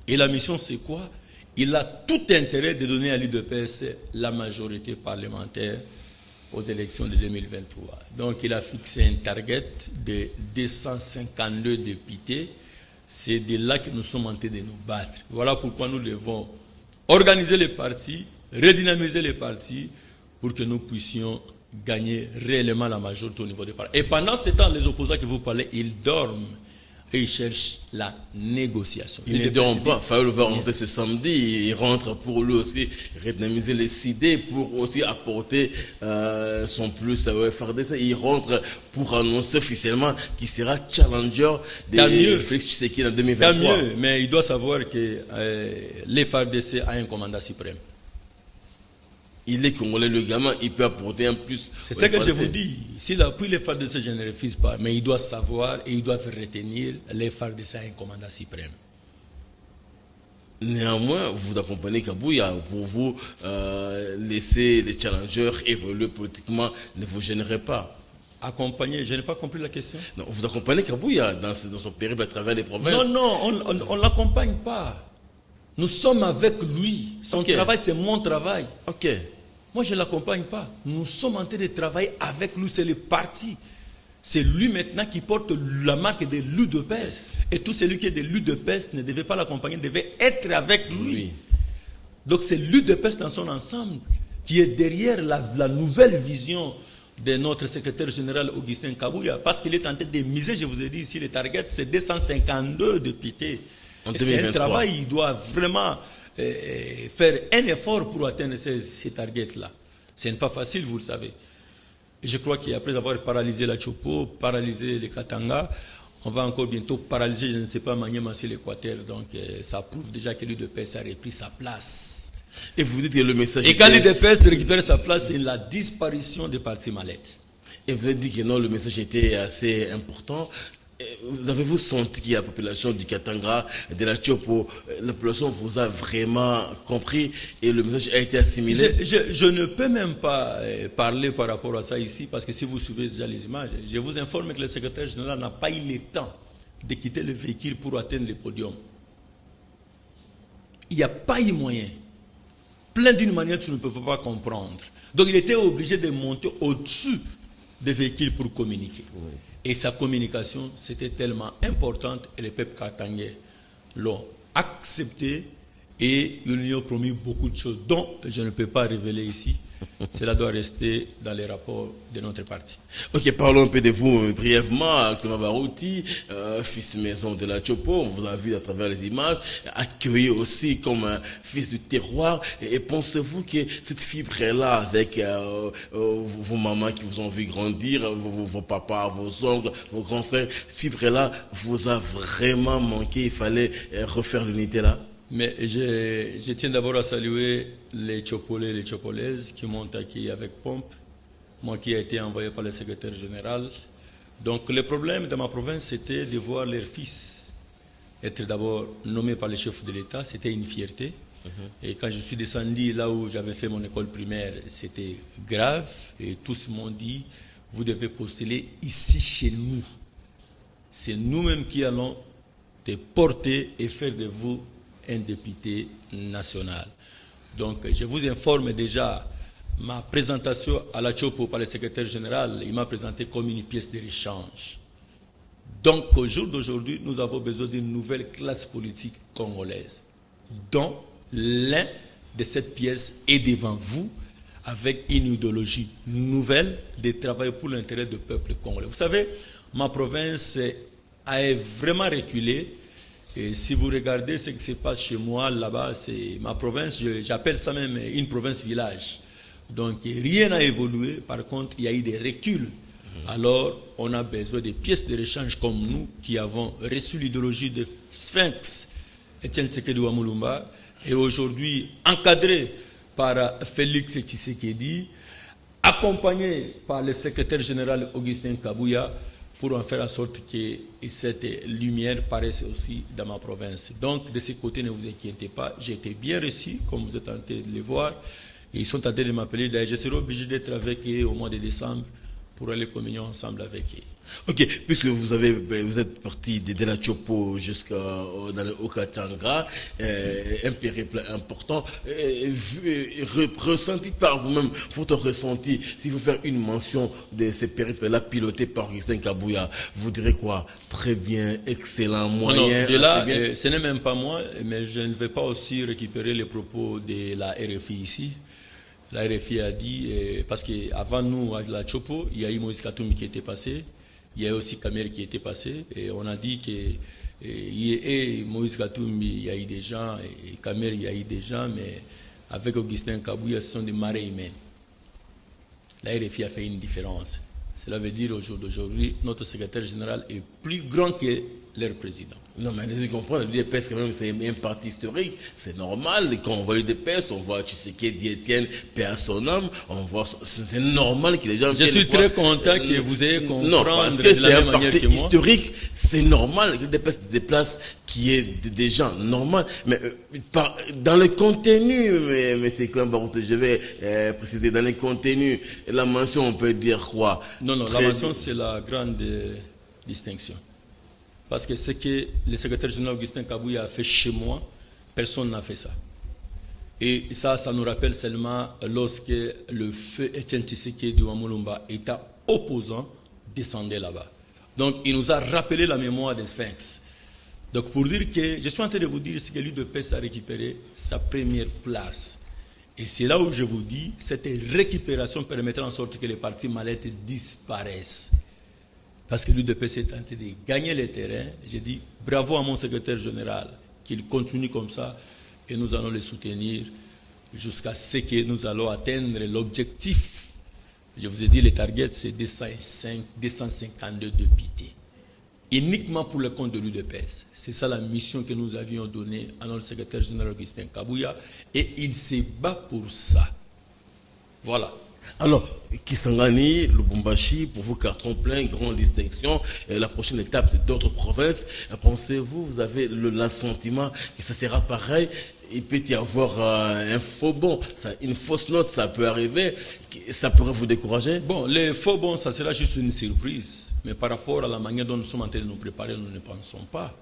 Et la mission, c'est quoi? Il a tout intérêt de donner à l'UDPS la majorité parlementaire aux élections de 2023. Donc il a fixé un target de 252 députés. C'est de là que nous sommes en train de nous battre. Voilà pourquoi nous devons organiser les partis, redynamiser les partis pour que nous puissions gagner réellement la majorité au niveau des partis. Et pendant ce temps, les opposants que vous parlez, ils dorment et ils cherchent la négociation. Ils ne dorment pas. Fayoul va rentrer ce samedi. Il rentre pour lui aussi redynamiser les idées, pour aussi apporter son plus à FRDC. Il rentre pour annoncer officiellement qu'il sera challenger de Félix Tshisekedi en 2023. Tant mieux, mais il doit savoir que l'FRDC a un commandant suprême. Il est congolais, le gamin, il peut apporter un plus. C'est ce que je vous dis. S'il appuie les FARDC, je ne refuse pas. Mais il doit savoir et il doit faire retenir les FARDC à un commandant suprême. Néanmoins, vous accompagnez Kabouya pour vous laisser les challengers évoluer politiquement, ne vous gênerait pas. Accompagner, je n'ai pas compris la question. Non, vous accompagnez Kabouya dans son périple à travers les provinces. Non, on ne l'accompagne pas. Nous sommes avec lui. Son travail, c'est mon travail. Ok. Moi, je ne l'accompagne pas. Nous sommes en train de travailler avec lui. C'est le parti. C'est lui maintenant qui porte la marque de l'UDPS. Et tout celui qui est de l'UDPS ne devait pas l'accompagner, devait être avec lui. Oui. Donc c'est l'UDPS dans son ensemble qui est derrière la nouvelle vision de notre secrétaire général Augustin Kabouya. Parce qu'il est en train de miser, je vous ai dit ici, le target, c'est 252 députés. C'est un travail, il doit vraiment faire un effort pour atteindre ces targets-là. Ce n'est pas facile, vous le savez. Et je crois qu'après avoir paralysé la Chopo, paralysé les Katanga, on va encore bientôt paralyser, je ne sais pas, Maniema, c'est l'Équateur. Donc ça prouve déjà que l'UDPS a repris sa place. Et vous dites que le message... Et quand l'UDPS récupère sa place, c'est la disparition des partis mallettes. Et vous avez dit que non, le message était assez important. Avez-vous senti qu'il y a la population du Katanga, de la Chopo, la population vous a vraiment compris et le message a été assimilé? Je ne peux même pas parler par rapport à ça ici, parce que si vous suivez déjà les images, je vous informe que le secrétaire général n'a pas eu le temps de quitter le véhicule pour atteindre le podium. Il n'y a pas eu moyen. Plein d'une manière que tu ne peux pas comprendre. Donc il était obligé de monter au-dessus des véhicules pour communiquer. Oui. Et sa communication, c'était tellement importante et les peuples katangais l'ont accepté et ils lui ont promis beaucoup de choses dont je ne peux pas révéler ici. Cela doit rester dans les rapports de notre parti. Ok, parlons un peu de vous brièvement. Thomas Barouti, fils maison de la Chopo, on vous a vu à travers les images, accueilli aussi comme un fils du terroir. Et pensez-vous que cette fibre-là, avec vos mamans qui vous ont vu grandir, vos papas, vos oncles, vos grands frères, cette fibre-là vous a vraiment manqué? Il fallait refaire l'unité là? Mais je tiens d'abord à saluer les Chopolais et les Chopolaises qui m'ont accueilli avec pompe, moi qui ai été envoyé par le secrétaire général. Donc le problème de ma province, c'était de voir leurs fils être d'abord nommés par les chefs de l'État, c'était une fierté. Et quand je suis descendu là où j'avais fait mon école primaire, c'était grave. Et tous m'ont dit, vous devez postuler ici chez nous. C'est nous-mêmes qui allons te porter et faire de vous un député national. Donc, je vous informe déjà, ma présentation à la Chopo par le secrétaire général, il m'a présenté comme une pièce de rechange. Donc, au jour d'aujourd'hui, nous avons besoin d'une nouvelle classe politique congolaise, dont l'un de cette pièce est devant vous, avec une idéologie nouvelle de travail pour l'intérêt du peuple congolais. Vous savez, ma province a vraiment reculé. Et si vous regardez ce qui se passe chez moi, là-bas, c'est ma province, j'appelle ça même une province-village. Donc, rien n'a évolué. Par contre, il y a eu des reculs. Alors, on a besoin de pièces de rechange comme nous, qui avons reçu l'idéologie de Sphinx, Etienne Tshisekedi Wamulumba, et aujourd'hui encadré par Félix Tshisekedi, accompagné par le secrétaire général Augustin Kabouya, pour en faire en sorte que cette lumière paraisse aussi dans ma province. Donc, de ce côté, ne vous inquiétez pas, j'ai été bien reçu, comme vous êtes en train de le voir, et ils sont en train de m'appeler. D'ailleurs, je serai obligé d'être avec eux au mois de décembre pour aller communier ensemble avec eux. Ok, puisque vous êtes parti de la Chopo jusqu'au Katanga, un périple important, ressenti par vous-même, votre ressenti, si vous faites une mention de ces périples-là pilotés par Augustin Kabouya, vous direz quoi? Très bien, excellent, moyen. Non, de là, ce n'est même pas moi, mais je ne vais pas aussi récupérer les propos de la RFI ici. La RFI a dit, parce qu'avant nous, à la Chopo, il y a eu Moïse Katumbi qui était passé. Il y a aussi Kamer qui était passé, et on a dit que Moïse Katumbi, il y a eu des gens, et Kamer, il y a eu des gens, mais avec Augustin Kabouya, ce sont des marées humaines. La RFI a fait une différence. Cela veut dire au jour d'aujourd'hui, notre secrétaire général est plus grand que leur président. Non, mais allez-y comprendre, l'UDPS, quand même, c'est un parti historique. C'est normal. Quand on voit l'UDPS, on voit Tshisekedi Etienne, paix à son âme. On voit, c'est normal que les gens... Je suis très content que vous ayez compris. Non, parce que c'est un parti historique. C'est normal que l'UDPS se déplace, qui est des gens normal. Mais dans le contenu, mais c'est Clan Barouti, je vais préciser, dans le contenu, la mention, on peut dire quoi? Non, la mention, c'est la grande distinction. Parce que ce que le secrétaire général Augustin Kabouya a fait chez moi, Personne n'a fait ça. Et ça nous rappelle seulement lorsque le feu Étienne Tshisekedi Wamulumba, État opposant, descendait là-bas. Donc, il nous a rappelé la mémoire des Sphinx. Donc, pour dire que, je suis en train de vous dire que l'UDPS a récupéré sa première place. Et c'est là où je vous dis, cette récupération permettra en sorte que les partis mallettes disparaissent. Parce que l'UDPS est tenté de gagner les terrains. J'ai dit bravo à mon secrétaire général, qu'il continue comme ça, et nous allons le soutenir jusqu'à ce que nous allons atteindre l'objectif. Je vous ai dit, les targets, c'est 252 députés. Uniquement pour le compte de l'UDPS. C'est ça la mission que nous avions donnée à notre secrétaire général Augustin Kabouya, et il se bat pour ça. Voilà. Alors, Kisangani, Lubumbashi, pour vous, carton plein, grande distinction. Et la prochaine étape, c'est d'autres provinces. Pensez-vous, vous avez l'assentiment que ça sera pareil? Il peut y avoir un faux bon, une fausse note, ça peut arriver. Ça pourrait vous décourager? Bon, les faux bons, ça sera juste une surprise. Mais par rapport à la manière dont nous sommes en train de nous préparer, nous ne pensons pas.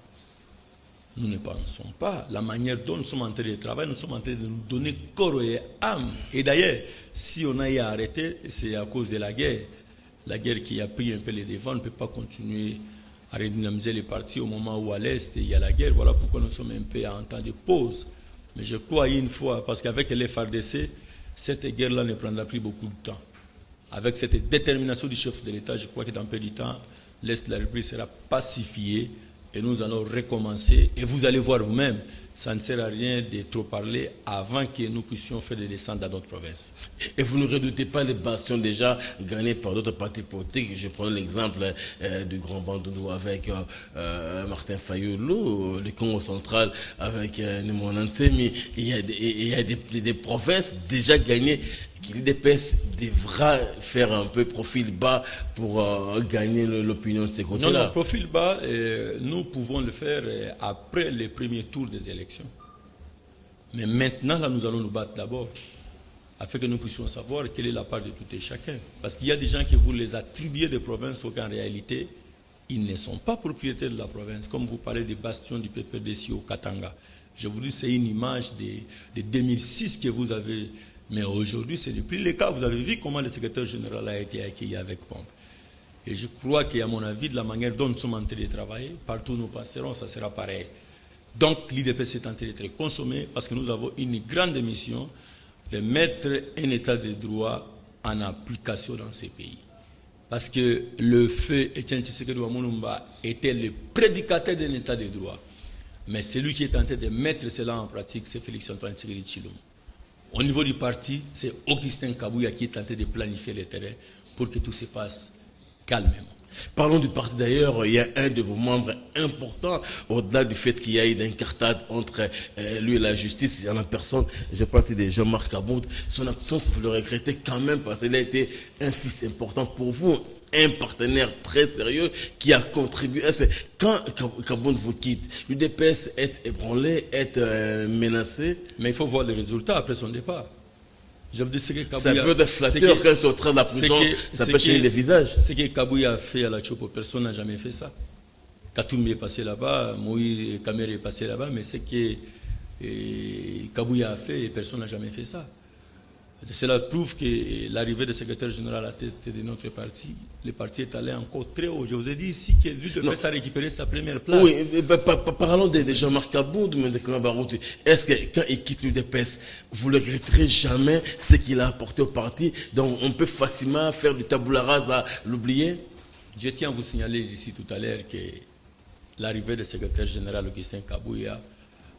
Nous ne pensons pas. La manière dont nous sommes en train de travailler, nous sommes en train de nous donner corps et âme. Et d'ailleurs, si on a eu à arrêter, c'est à cause de la guerre. La guerre qui a pris un peu les devants, on ne peut pas continuer à redynamiser les partis au moment où à l'Est, il y a la guerre. Voilà pourquoi nous sommes un peu en temps de pause. Mais je crois une fois, parce qu'avec les FARDC, cette guerre-là ne prendra plus beaucoup de temps. Avec cette détermination du chef de l'État, je crois que dans peu de temps, l'Est de la République sera pacifié. Et nous allons recommencer. Et vous allez voir vous-même, ça ne sert à rien de trop parler avant que nous puissions faire des descentes dans notre province. Et vous ne redoutez pas les bastions déjà gagnés par d'autres partis politiques? Je prends l'exemple du Grand Bandounou avec Martin Fayoulou, le Congo central avec Nemona Ntsemi. Il y a des provinces déjà gagnées. L'UDPS devra faire un peu profil bas pour gagner l'opinion de ces côtés-là. Non, profil bas, nous pouvons le faire après les premiers tours des élections. Mais maintenant, là, nous allons nous battre d'abord, afin que nous puissions savoir quelle est la part de tout et chacun. Parce qu'il y a des gens qui vous les attribuent des provinces, qu'en réalité, ils ne sont pas propriétaires de la province. Comme vous parlez des bastions du PPDC au Katanga. Je vous dis, c'est une image de 2006 que vous avez. Mais aujourd'hui, ce n'est plus le cas. Vous avez vu comment le secrétaire général a été accueilli avec pompe. Et je crois qu'à mon avis, de la manière dont nous sommes en train de travailler, partout où nous passerons, ça sera pareil. Donc, l'IDPS est en train d'être consommé parce que nous avons une grande mission de mettre un état de droit en application dans ces pays. Parce que le feu Étienne Tshisekedi Wamulumba était le prédicateur d'un état de droit. Mais celui qui est en train de mettre cela en pratique, c'est Félix Antoine Tshisekedi Tshilombo. Au niveau du parti, c'est Augustin Kabouya qui est tenté de planifier le terrain pour que tout se passe calmement. Parlons du parti d'ailleurs, il y a un de vos membres importants, au-delà du fait qu'il y a eu une incartade entre lui et la justice, il y en a personne, je pense que c'est Jean-Marc Aboud. Son absence, vous le regrettez quand même parce qu'il a été un fils important pour vous, un partenaire très sérieux qui a contribué. Quand Kabound vous quitte, l'UDPS est ébranlé, est menacé. Mais il faut voir les résultats après son départ. Je vous dis ce que Kabouya, c'est un peu de flatteur quand il se retrouve de la prison, ça peut changer les visages. Ce que Kabouya a fait à la Chopo, personne n'a jamais fait ça. Katoumbi est passé là-bas, Moïse Kamere est passé là-bas, mais ce que Kabouya a fait, personne n'a jamais fait ça. Cela prouve que l'arrivée du secrétaire général à la tête de notre parti, le parti est allé encore très haut. Je vous ai dit ici que l'UDPS a récupéré sa première place. Oui, parlons de Jean-Marc Aboud, mais de Clément Barouti. Est-ce que quand il quitte l'UDPS, vous ne regretterez jamais ce qu'il a apporté au parti? Donc on peut facilement faire du tabula rasa, l'oublier? Je tiens à vous signaler ici tout à l'heure que l'arrivée du secrétaire général Augustin Kabouya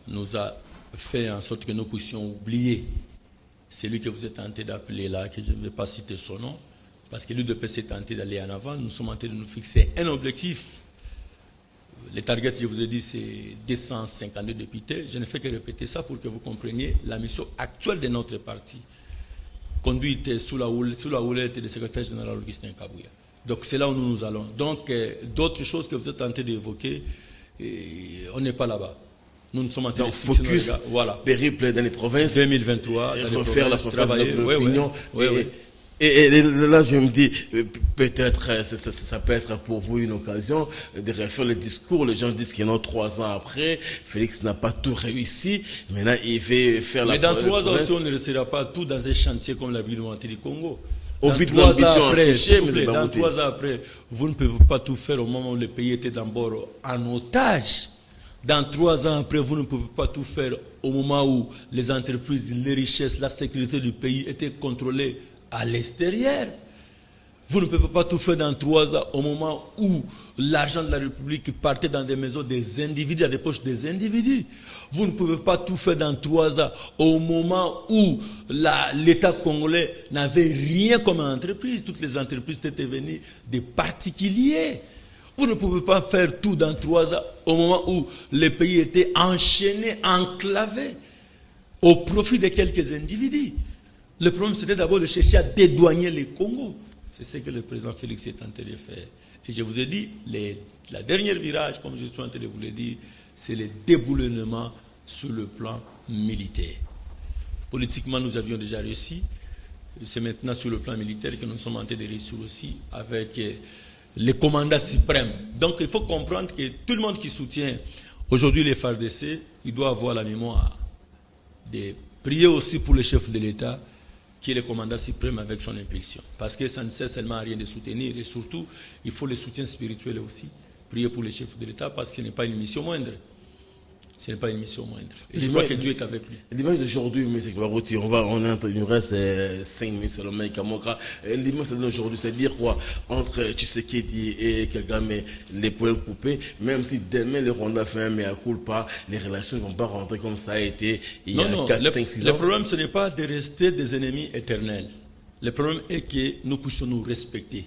nous a fait en sorte que nous puissions oublier celui que vous êtes tenté d'appeler là, que je ne vais pas citer son nom, parce que l'UDPS est tenté d'aller en avant. Nous sommes en train de nous fixer un objectif. Les targets, je vous ai dit, c'est 252 députés. Je ne fais que répéter ça pour que vous compreniez la mission actuelle de notre parti, conduite sous la houlette du secrétaire général Augustin Kabouya. Donc c'est là où nous allons. Donc d'autres choses que vous êtes tenté d'évoquer, on n'est pas là-bas. Nous sommes en train de focus, voilà. Périple dans les provinces, 2023, refaire la profondeur de l'opinion. Oui. Et là, je me dis, peut-être, ça peut être pour vous une occasion de refaire le discours. Les gens disent que non, 3 ans après, Félix n'a pas tout réussi. Maintenant, il veut faire Mais dans 3 ans, si on ne restera pas tout dans un chantier comme la ville du Congo. Au vu de l'ambition affichée, mais dans 3 ans après, vous ne pouvez pas tout faire au moment où le pays était d'abord en otage. Dans 3 ans après, vous ne pouvez pas tout faire au moment où les entreprises, les richesses, la sécurité du pays étaient contrôlées à l'extérieur. Vous ne pouvez pas tout faire dans 3 ans au moment où l'argent de la République partait dans des maisons des individus, à des poches des individus. Vous ne pouvez pas tout faire dans 3 ans au moment où l'État congolais n'avait rien comme entreprise. Toutes les entreprises étaient venues des particuliers. Vous ne pouvez pas faire tout dans 3 ans au moment où le pays était enchaîné, enclavé, au profit de quelques individus. Le problème, c'était d'abord de chercher à dédouaner les Congos. C'est ce que le président Félix est tenté de faire. Et je vous ai dit, la dernière virage, comme je suis en train de vous le dire, c'est le déboulonnement sur le plan militaire. Politiquement, nous avions déjà réussi. C'est maintenant sur le plan militaire que nous sommes en train de réussir aussi avec les commandants suprêmes. Donc, il faut comprendre que tout le monde qui soutient aujourd'hui les FARDC, il doit avoir la mémoire de prier aussi pour le chef de l'État, qui est le commandant suprême avec son impulsion. Parce que ça ne sert seulement à rien de soutenir, et surtout, il faut le soutien spirituel aussi. Prier pour le chef de l'État, parce que ce n'est pas une mission moindre. Ce n'est pas une mission moindre. Et je crois que Dieu est avec lui. L'image d'aujourd'hui, M. Kbarouti, il nous reste 5 minutes sur le Mike Kamoka. L'image d'aujourd'hui, c'est dire quoi? Entre Tshisekedi et Kagame, les points coupés, même si demain le Rwanda fait un mea culpa, les relations ne vont pas rentrer comme ça a été il y a 4, 5, 6 ans. Le problème, ce n'est pas de rester des ennemis éternels. Le problème est que nous puissions nous respecter.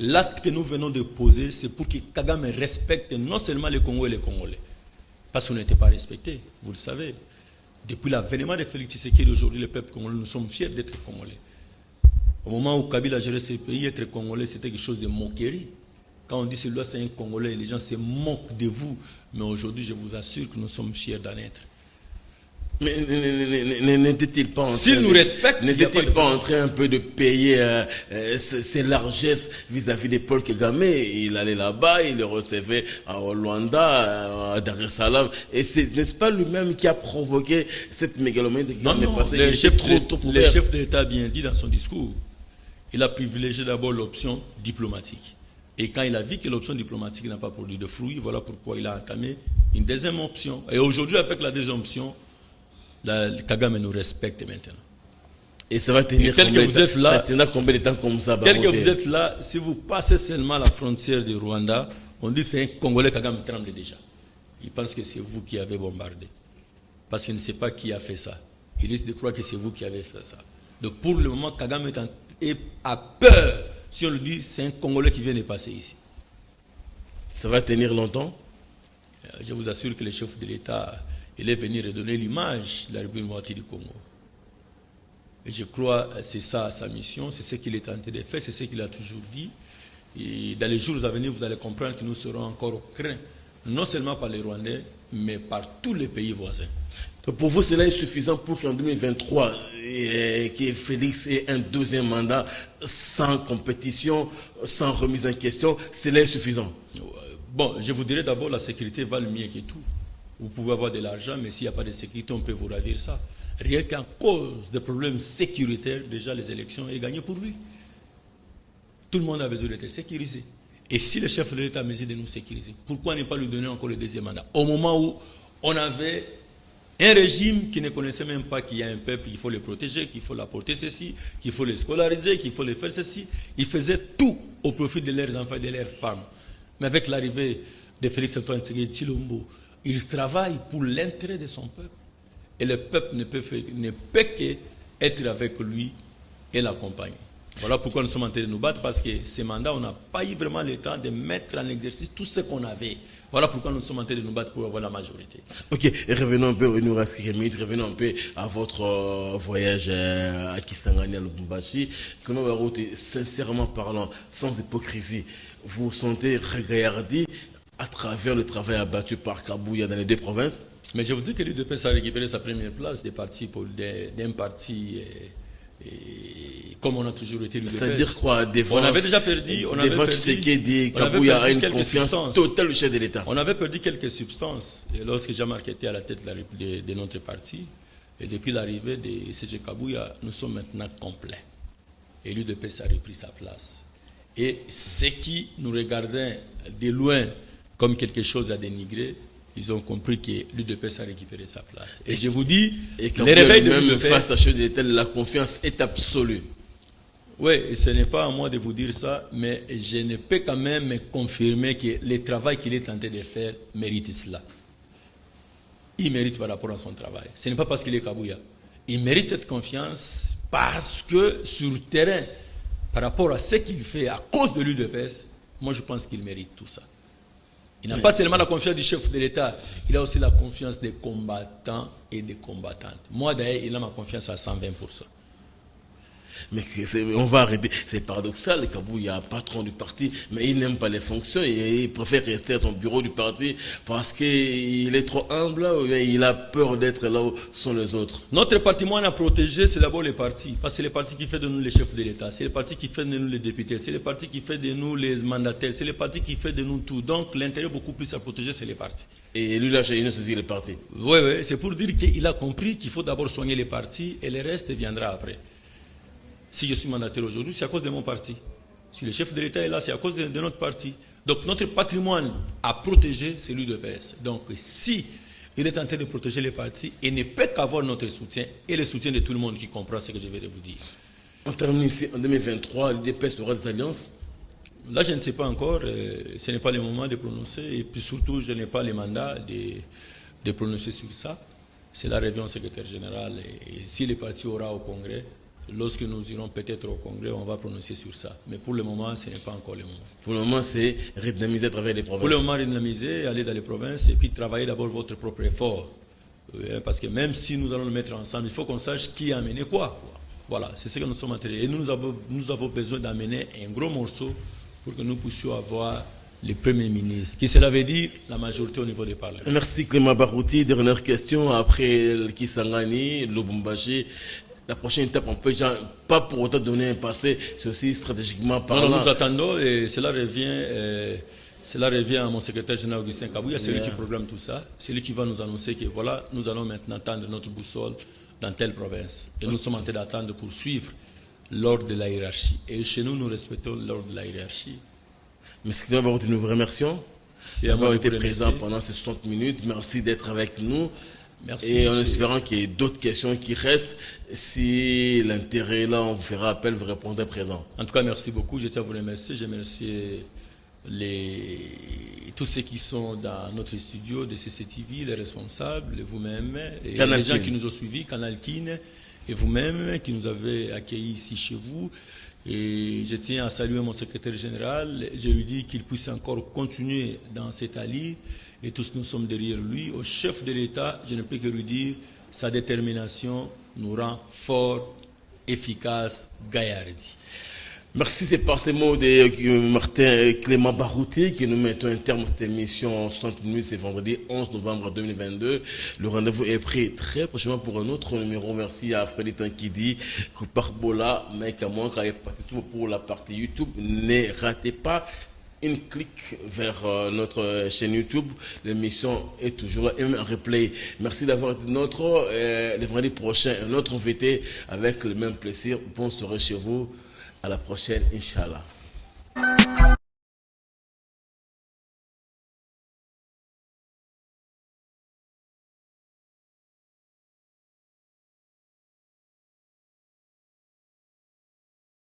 L'acte que nous venons de poser, c'est pour que Kagame respecte non seulement les Congolais et les Congolais. Parce qu'on n'était pas respecté, vous le savez. Depuis l'avènement de Félix Tshisekedi aujourd'hui, le peuple congolais, nous sommes fiers d'être congolais. Au moment où Kabila gérait ce pays, être congolais, c'était quelque chose de moquerie. Quand on dit celui-là c'est un Congolais, les gens se moquent de vous. Mais aujourd'hui, je vous assure que nous sommes fiers d'en être. Mais n'était-il pas en S'il nous respecte, n'était-il pas en train un peu de payer ses largesses vis-à-vis de Paul Kagame? Il allait là-bas, il le recevait à Luanda, à Dar es Salaam. Et n'est-ce pas lui-même qui a provoqué cette mégalomanie de Kagame? Non, le chef de l'État a bien dit dans son discours. Il a privilégié d'abord l'option diplomatique. Et quand il a vu que l'option diplomatique n'a pas produit de fruits, voilà pourquoi il a entamé une deuxième option. Et aujourd'hui, avec la deuxième option, Kagame nous respecte maintenant. Et ça va tenir combien de temps comme ça? Tel que vous êtes là, si vous passez seulement la frontière du Rwanda, on dit c'est un Congolais, Kagame tremble déjà. Il pense que c'est vous qui avez bombardé. Parce qu'il ne sait pas qui a fait ça. Il risque de croire que c'est vous qui avez fait ça. Donc pour le moment, Kagame a peur. Si on lui dit, c'est un Congolais qui vient de passer ici. Ça va tenir longtemps? Je vous assure que le chef de l'État, il est venu redonner l'image de la République du Congo. Et je crois que c'est ça sa mission, c'est ce qu'il est tenté de faire, c'est ce qu'il a toujours dit. Et dans les jours à venir, vous allez comprendre que nous serons encore craints, non seulement par les Rwandais, mais par tous les pays voisins. Donc pour vous, cela est suffisant pour qu'en 2023, que Félix ait un deuxième mandat sans compétition, sans remise en question, cela est suffisant? Bon, je vous dirais d'abord, la sécurité va le mieux que tout. Vous pouvez avoir de l'argent, mais s'il n'y a pas de sécurité, on peut vous ravir ça. Rien qu'en cause de problèmes sécuritaires, déjà les élections est gagné pour lui. Tout le monde a besoin d'être sécurisé. Et si le chef de l'État a décidé de nous sécuriser, pourquoi ne pas lui donner encore le deuxième mandat? Au moment où on avait un régime qui ne connaissait même pas qu'il y a un peuple, qu'il faut le protéger, qu'il faut l'apporter ceci, qu'il faut le scolariser, qu'il faut le faire ceci. Ils faisaient tout au profit de leurs enfants et de leurs femmes. Mais avec l'arrivée de Félix Antoine Tshisekedi Tshilombo, il travaille pour l'intérêt de son peuple. Et le peuple ne peut qu'être avec lui et l'accompagner. Voilà pourquoi nous sommes en train de nous battre, parce que ces mandats, on n'a pas eu vraiment le temps de mettre en exercice tout ce qu'on avait. Voilà pourquoi nous sommes en train de nous battre pour avoir la majorité. Ok, et revenons un peu, il nous reste quelques minutes, revenons un peu à votre voyage à Kisangani, à Lubumbashi. Comment Barouti, sincèrement parlant, sans hypocrisie, vous vous sentez regaillardi à travers le travail abattu par Kabouya dans les deux provinces? Mais je vous dis que l'UDPS a récupéré sa première place d'un parti Et comme on a toujours été l'UDPS. C'est-à-dire quoi? On avait déjà perdu. Devant Tshisekedi, Kabouya a une confiance totale au chef de l'État. On avait perdu quelques substances. Et lorsque Jean-Marc était à la tête de notre parti, et depuis l'arrivée de C.G. Kabouya, nous sommes maintenant complets. Et l'UDPS a repris sa place. Et ceux qui nous regardaient de loin comme quelque chose à dénigrer, ils ont compris que l'UDPS a récupéré sa place. Et je vous dis, les réveils de l'UDPS, face à chef de l'État, la confiance est absolue. Oui, et ce n'est pas à moi de vous dire ça, mais je ne peux quand même confirmer que le travail qu'il est tenté de faire mérite cela. Il mérite par rapport à son travail. Ce n'est pas parce qu'il est Kabouya. Il mérite cette confiance parce que sur le terrain, par rapport à ce qu'il fait à cause de l'UDPS, moi je pense qu'il mérite tout ça. Il n'a pas seulement la confiance du chef de l'État, il a aussi la confiance des combattants et des combattantes. Moi d'ailleurs, il a ma confiance à 120%. Mais on va arrêter. C'est paradoxal, Kabouya est patron du parti, mais il n'aime pas les fonctions. Il préfère rester à son bureau du parti parce qu'il est trop humble, ou il a peur d'être là où sont les autres. Notre patrimoine à protéger, c'est d'abord les partis. Parce que c'est les partis qui font de nous les chefs de l'État, c'est les partis qui font de nous les députés, c'est les partis qui font de nous les mandataires, c'est les partis qui font de nous tout. Donc l'intérêt beaucoup plus à protéger, c'est les partis. Et lui, là, il ne saisit les partis. Oui, c'est pour dire qu'il a compris qu'il faut d'abord soigner les partis et le reste viendra après. Si je suis mandataire aujourd'hui, c'est à cause de mon parti. Si le chef de l'État est là, c'est à cause de notre parti. Donc notre patrimoine à protéger, c'est l'UDPS. Donc si il est en train de protéger les partis, il ne peut qu'avoir notre soutien et le soutien de tout le monde qui comprend ce que je vais vous dire. On termine ici en 2023, l'UDPS aura des alliances? Là, je ne sais pas encore. Ce n'est pas le moment de prononcer. Et puis surtout, je n'ai pas le mandat de prononcer sur ça. Cela revient au secrétaire général. Et si le parti aura au Congrès, lorsque nous irons peut-être au Congrès, on va prononcer sur ça. Mais pour le moment, ce n'est pas encore le moment. Pour le moment, c'est redynamiser à travers les provinces. Pour le moment, redynamiser, aller dans les provinces et puis travailler d'abord votre propre effort. Parce que même si nous allons le mettre ensemble, il faut qu'on sache qui a amené quoi. Voilà, c'est ce que nous sommes en train de faire. Et nous avons besoin d'amener un gros morceau pour que nous puissions avoir le Premier ministre, qui cela veut dire la majorité au niveau des parlements. Merci Clément Barouti. Dernière question, après le Kisangani, Lubumbashi, la prochaine étape, on peut pas pour autant donner un passé, c'est aussi stratégiquement parlant. Non, nous attendons et cela revient à mon secrétaire général Augustin Kabouya, c'est lui qui programme tout ça, c'est lui qui va nous annoncer que voilà, nous allons maintenant tendre notre boussole dans telle province. Et nous sommes en train d'attendre pour suivre l'ordre de la hiérarchie. Et chez nous, nous respectons l'ordre de la hiérarchie. Monsieur Clément Barouti, nous vous remercions d'avoir été présent pendant ces 60 minutes. Merci d'être avec nous. Merci, et en espérant qu'il y ait d'autres questions qui restent, si l'intérêt est là, on vous fera appel, vous répondrez présent. En tout cas, merci beaucoup. Je tiens à vous remercier. Je remercie tous ceux qui sont dans notre studio de CCTV, les responsables, vous-même, et les gens qui nous ont suivis, Canal Kin, et vous-même qui nous avez accueillis ici chez vous. Et je tiens à saluer mon secrétaire général. Je lui dis qu'il puisse encore continuer dans cette allure. Et tous nous sommes derrière lui. Au chef de l'État, je ne peux que lui dire, sa détermination nous rend forts, efficaces, gaillards. Merci, c'est par ces mots de Martin Clément Barouti que nous mettons un terme à cette émission 60 minutes, c'est vendredi 11 novembre 2022. Le rendez-vous est pris très prochainement pour un autre numéro. Merci à Frédéric Tankidi, Parbola, Mike Amon, qui est parti pour la partie YouTube. Ne ratez pas une clic vers notre chaîne YouTube. L'émission est toujours là et même en replay. Merci d'avoir été notre le vendredi prochain, un autre invité avec le même plaisir. Bonne soirée chez vous. À la prochaine, Inch'Allah.